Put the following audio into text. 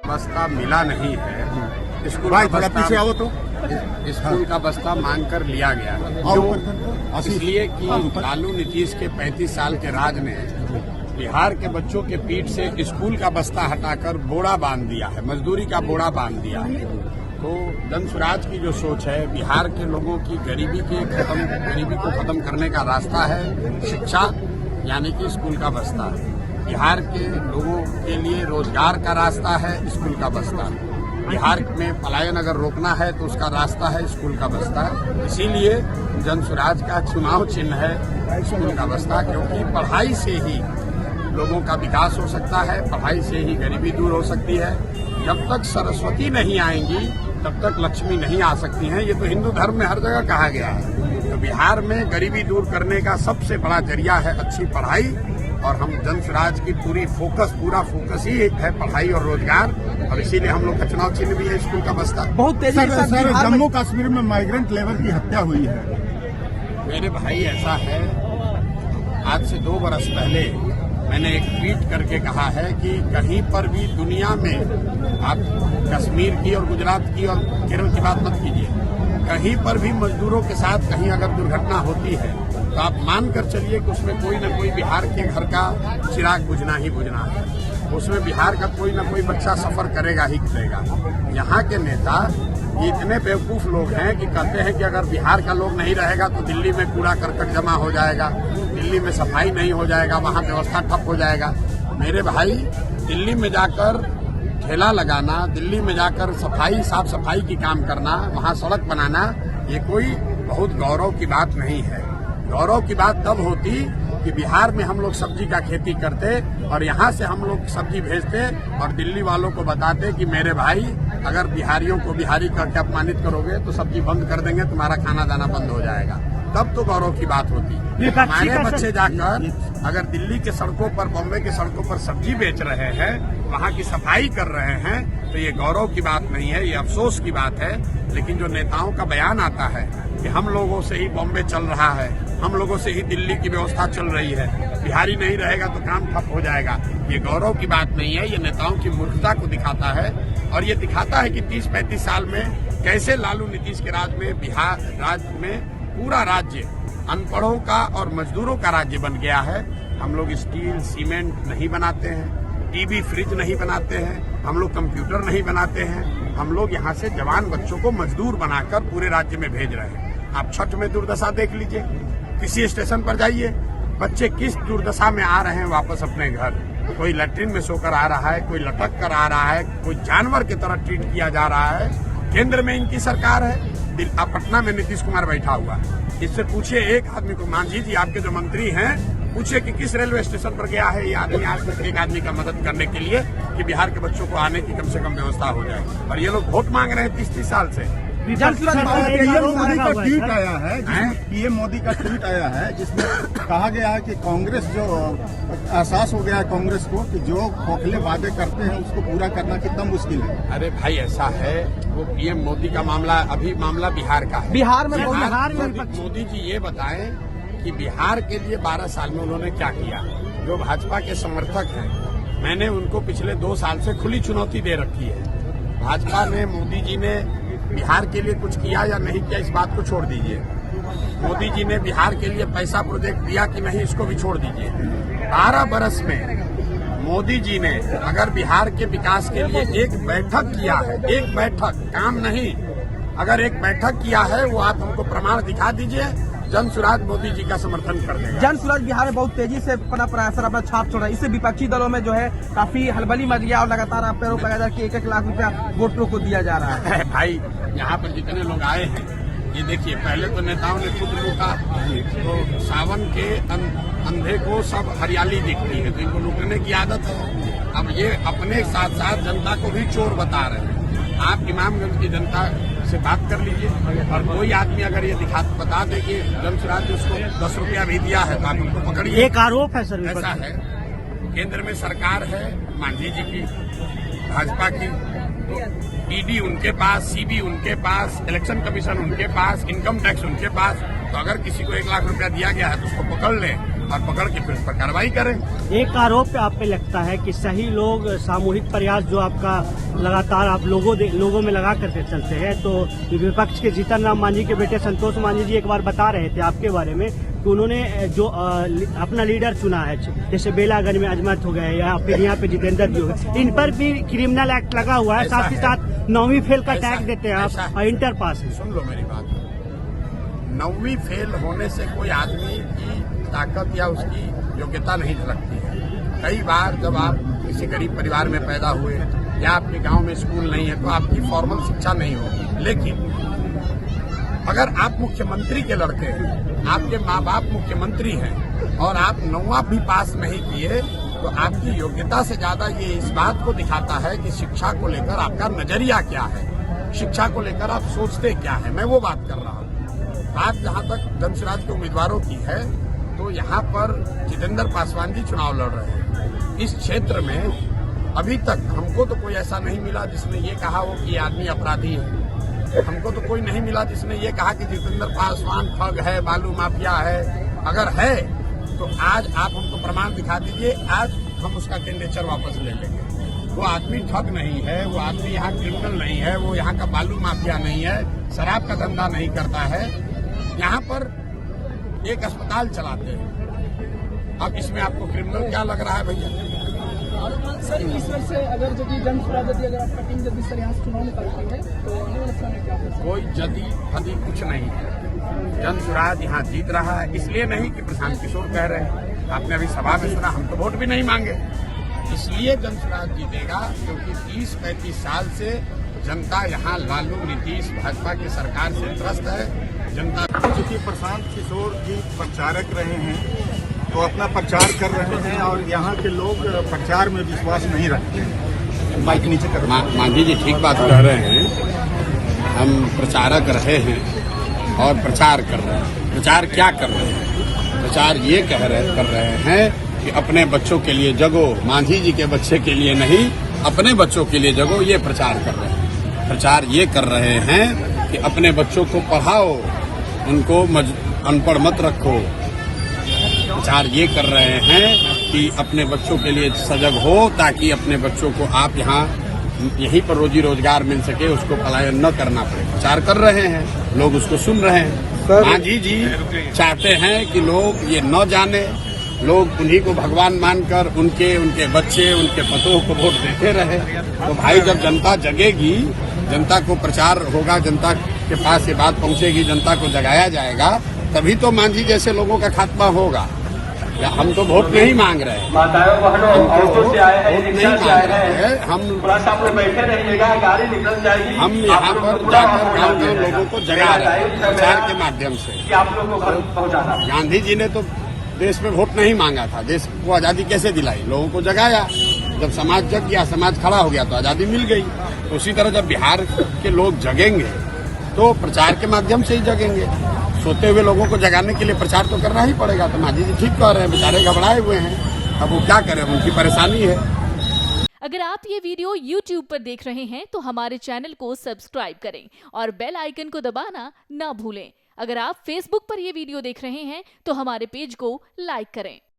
बस्ता मिला नहीं है। स्कूल भाई का थोड़ा बस्ता पीछे आओ तो। स्कूल का बस्ता मांग कर लिया गया। क्यों? इसलिए कि लालू नीतीश के 35 साल के राज ने बिहार के बच्चों के पीठ से स्कूल का बस्ता हटाकर बोरा बांध दिया है, मजदूरी का बोरा बांध दिया है। तो जन स्वराज की जो सोच है, बिहार के लोगों की गरीबी को खत्म करने का रास्ता है शिक्षा, यानी कि स्कूल का बस्ता। बिहार के लोगों के लिए रोजगार का रास्ता है स्कूल का बस्ता। बिहार में पलायन अगर रोकना है तो उसका रास्ता है स्कूल का बस्ता। इसीलिए जन स्वराज का चुनाव चिन्ह है स्कूल का बस्ता, क्योंकि पढ़ाई से ही लोगों का विकास हो सकता है, पढ़ाई से ही गरीबी दूर हो सकती है। जब तक सरस्वती नहीं आएंगी तब तक लक्ष्मी नहीं आ सकती हैं। ये तो हिंदू धर्म में हर जगह कहा गया है। तो बिहार में गरीबी दूर करने का सबसे बड़ा जरिया है अच्छी पढ़ाई, और हम जन स्वराज की पूरा फोकस ही है पढ़ाई और रोजगार, और इसीलिए हम लोग का चुनाव चिन्ह भी है स्कूल का बस्ता। बहुत तेजी से सर जम्मू कश्मीर में माइग्रेंट लेबर की हत्या हुई है। मेरे भाई ऐसा है, आज से 2 बरस पहले मैंने एक ट्वीट करके कहा है कि कहीं पर भी दुनिया में, आप कश्मीर की और गुजरात की और केरल की बात मत कीजिए, कहीं पर भी मजदूरों के साथ कहीं अगर दुर्घटना होती है तो आप मान कर चलिए कि उसमें कोई न कोई बिहार के घर का चिराग बुझना ही बुझना है। उसमें बिहार का कोई न कोई बच्चा सफर करेगा ही करेगा। यहाँ के नेता इतने बेवकूफ लोग हैं कि कहते हैं कि अगर बिहार का लोग नहीं रहेगा तो दिल्ली में कूड़ा करकट जमा हो जाएगा, दिल्ली में सफाई नहीं हो जाएगा, वहाँ व्यवस्था ठप हो जाएगा। मेरे भाई, दिल्ली में जाकर ठेला लगाना, दिल्ली में जाकर साफ सफाई की काम करना, वहाँ सड़क बनाना, ये कोई बहुत गौरव की बात नहीं है। गौरव की बात तब होती कि बिहार में हम लोग सब्जी का खेती करते और यहाँ से हम लोग सब्जी भेजते और दिल्ली वालों को बताते कि मेरे भाई, अगर बिहारियों को बिहारी करके अपमानित करोगे तो सब्जी बंद कर देंगे, तुम्हारा खाना दाना बंद हो जाएगा। तब तो गौरव की बात होती। हमारे बच्चे जाकर अगर दिल्ली के सड़कों पर, बॉम्बे के सड़कों पर सब्जी बेच रहे हैं, वहाँ की सफाई कर रहे हैं, तो ये गौरव की बात नहीं है, ये अफसोस की बात है। लेकिन जो नेताओं का बयान आता है कि हम लोगों से ही बॉम्बे चल रहा है, हम लोगों से ही दिल्ली की व्यवस्था चल रही है, बिहारी नहीं रहेगा तो काम ठप हो जाएगा, ये गौरव की बात नहीं है। ये नेताओं की मूर्खता को दिखाता है, और ये दिखाता है कि 30-35 साल में कैसे लालू नीतीश के राज में बिहार राज्य में पूरा राज्य अनपढ़ों का और मजदूरों का राज्य बन गया है। हम लोग स्टील सीमेंट नहीं बनाते हैं, टीवी फ्रिज नहीं बनाते हैं, हम लोग कंप्यूटर नहीं बनाते हैं, हम लोग यहाँ से जवान बच्चों को मजदूर बनाकर पूरे राज्य में भेज रहे हैं। आप छठ में दुर्दशा देख लीजिए, किसी स्टेशन पर जाइए, बच्चे किस दुर्दशा में आ रहे हैं वापस अपने घर। कोई लैट्रिन में सोकर आ रहा है, कोई लटक कर आ रहा है, कोई जानवर की तरह ट्रीट किया जा रहा है। केंद्र में इनकी सरकार है, पटना में नीतीश कुमार बैठा हुआ है। इससे पूछिए एक आदमी को, मांझी जी आपके जो मंत्री हैं, पूछिए कि किस रेलवे स्टेशन पर गया है ये आदमी आज तक एक आदमी का मदद करने के लिए कि बिहार के बच्चों को आने की कम से कम व्यवस्था हो जाए। और ये लोग वोट मांग रहे हैं 30-30 साल से। पीएम मोदी का ट्वीट आया है, पीएम मोदी का ट्वीट आया है जिसमें कहा गया है कि कांग्रेस जो एहसास हो गया है कांग्रेस को कि जो खोखले वादे करते हैं उसको पूरा करना कितना मुश्किल है। अरे भाई ऐसा है, वो पीएम मोदी का मामला, अभी मामला बिहार का है। बिहार में मोदी जी ये बताएं कि बिहार के लिए 12 साल में उन्होंने क्या किया। जो भाजपा के समर्थक हैं, मैंने उनको पिछले 2 साल से खुली चुनौती दे रखी है। भाजपा ने, मोदी जी ने बिहार के लिए कुछ किया या नहीं किया, इस बात को छोड़ दीजिए। मोदी जी ने बिहार के लिए पैसा प्रोजेक्ट दिया कि नहीं, इसको भी छोड़ दीजिए। 12 बरस में मोदी जी ने अगर बिहार के विकास के लिए एक बैठक किया है, एक बैठक, काम नहीं, अगर एक बैठक किया है, वो आप हमको प्रमाण दिखा दीजिए। जन स्वराज मोदी जी का समर्थन कर देगा। जन स्वराज बिहार में बहुत तेजी से पनप रहा है सर, अपना छाप छोड़ रहा है। इससे विपक्षी दलों में जो है काफी हलबली मच गया और लगातार आप पे आरोप लगाया जा रहा है कि 1-1 लाख रुपया वोटरों को दिया जा रहा है। भाई यहाँ पर जितने लोग आए हैं, ये देखिए, पहले तो नेताओं ने खुद लूटा, तो सावन के अंधे को सब हरियाली दिखती है, तो इनको लूटने की आदत है। अब ये अपने साथ साथ जनता को भी चोर बता रहे हैं। आप इमामगंज की जनता से बात कर लीजिए, और कोई आदमी अगर ये बता दे कि जन स्वराज ने उसको 10 रुपया भी दिया है तो आप उनको पकड़िए। एक आरोप है सर, ऐसा है, केंद्र में सरकार है मांझी जी की, भाजपा की, तो ईडी उनके पास, सीबी उनके पास, इलेक्शन कमीशन उनके पास, इनकम टैक्स उनके पास, तो अगर किसी को 1 लाख रुपया दिया गया है तो उसको पकड़ ले और पकड़ के फिर उस पर कार्रवाई करें। एक आरोप आप पे लगता है कि सही लोग सामूहिक प्रयास जो आपका लगातार आप लोगों में लगा करके चलते हैं, तो विपक्ष के जीतन राम मांझी के बेटे संतोष मांझी जी एक बार बता रहे थे आपके बारे में कि उन्होंने जो अपना लीडर चुना है, जैसे बेलागंज में अजमत हो गए या फिर यहाँ पे जितेंद्र जी हो गए, इन पर भी क्रिमिनल एक्ट लगा हुआ है, साथ ही साथ 9वीं फेल का टैग देते हैं आप और इंटर पास है। सुन लो मेरी बात, 9वीं फेल होने से कोई आदमी की ताकत या उसकी योग्यता नहीं झलकती है। कई बार जब आप किसी गरीब परिवार में पैदा हुए या आपके गांव में स्कूल नहीं है तो आपकी फॉर्मल शिक्षा नहीं होगी, लेकिन अगर आप मुख्यमंत्री के लड़के हैं, आपके माँ बाप मुख्यमंत्री हैं और आप 9वां भी पास नहीं किए तो आपकी योग्यता से ज्यादा ये इस बात को दिखाता है कि शिक्षा को लेकर आपका नजरिया क्या है, शिक्षा को लेकर आप सोचते क्या है। मैं वो बात कर रहा हूँ। बात जहाँ तक जनसुराज के उम्मीदवारों की है तो यहाँ पर जितेंद्र पासवान जी चुनाव लड़ रहे हैं। इस क्षेत्र में अभी तक हमको तो कोई ऐसा नहीं मिला जिसने ये कहा हो कि ये आदमी अपराधी है। हमको तो कोई नहीं मिला जिसने ये कहा कि जितेंद्र पासवान ठग है, बालू माफिया है। अगर है तो आज आप हमको प्रमाण दिखा दीजिए, आज हम उसका कैंडिडेचर वापस ले लेंगे। वो आदमी ठग नहीं है, वो आदमी यहाँ क्रिमिनल नहीं है, वो यहाँ का बालू माफिया नहीं है, शराब का धंधा नहीं करता है। यहाँ पर एक अस्पताल चलाते हैं। अब इसमें आपको क्रिमिनल क्या लग रहा है भैया? सर इस वर्ष से अगर यदि जनसुराज यदि अगर आप कटिंग जल्दी सर यहाँ से चुनाव निकालती है तो आने वाले समय में क्या होगा? कोई जदी फदी कुछ नहीं है। जनसुराज यहाँ जीत रहा है, इसलिए नहीं कि प्रशांत किशोर कह रहे हैं। आपने अभी सभा में सुना, हम तो वोट भी नहीं मांगे। इसलिए जनसुराज जीतेगा क्योंकि 30-35 साल से जनता यहाँ लालू, नीतीश, भाजपा की सरकार से त्रस्त है। जनता चूंकि प्रशांत किशोर जी प्रचारक रहे हैं तो अपना प्रचार कर रहे हैं और यहाँ के लोग प्रचार में विश्वास नहीं रखते हैं। माइक नीचे कर। मांझी जी ठीक बात कह रहे हैं। हम प्रचारक रहे हैं और प्रचार कर रहे हैं। प्रचार क्या कर रहे हैं? प्रचार ये कर रहे हैं कि अपने बच्चों के लिए जगो, मांझी जी के बच्चे के लिए नहीं, अपने बच्चों के लिए जगो, ये प्रचार कर रहे हैं। प्रचार ये कर रहे हैं कि अपने बच्चों को पढ़ाओ, उनको अनपढ़ मत रखो। प्रचार ये कर रहे हैं कि अपने बच्चों के लिए सजग हो ताकि अपने बच्चों को आप यहाँ यहीं पर रोजी रोजगार मिल सके, उसको पलायन न करना पड़े। प्रचार कर रहे हैं, लोग उसको सुन रहे हैं। मांझी जी चाहते हैं कि लोग ये न जाने, लोग उन्हीं को भगवान मानकर उनके बच्चे, उनके पतों को वोट देते रहे। तो भाई जब जनता जगेगी, जनता को प्रचार होगा, जनता के पास ये बात पहुंचेगी, जनता को जगाया जाएगा, तभी तो मांझी जैसे लोगों का खात्मा होगा। हम तो वोट नहीं मांग रहे हैं, माताओं बहनों ऑटो से आए हैं, रिक्शा से आए हैं, हम थोड़ा सा आप लोग बैठे रहिएगा, गाड़ी निकल जाएगी। हम यहाँ पर जाकर गाँव के लोगों को जगा रहे हैं प्रचार के माध्यम से कि आप लोगों को घर पहुँचाना। गांधी जी ने तो देश में वोट नहीं मांगा था, देश को आजादी कैसे दिलाई? लोगों को जगाया। जब समाज जग गया, समाज खड़ा हो गया तो आजादी मिल गई। तो उसी तरह जब बिहार के लोग जगेंगे तो प्रचार के माध्यम से ही जगेंगे। सोते हुए लोगों को जगाने के लिए प्रचार तो करना ही पड़ेगा। तो मांझी जी ठीक कह रहे हैं, बेचारे घबराए हुए हैं, अब वो क्या करें, उनकी परेशानी है। अगर आप ये वीडियो YouTube पर देख रहे हैं तो हमारे चैनल को सब्सक्राइब करें और बेल आइकन को दबाना ना भूलें। अगर आप Facebook पर ये वीडियो देख रहे हैं तो हमारे पेज को लाइक करें।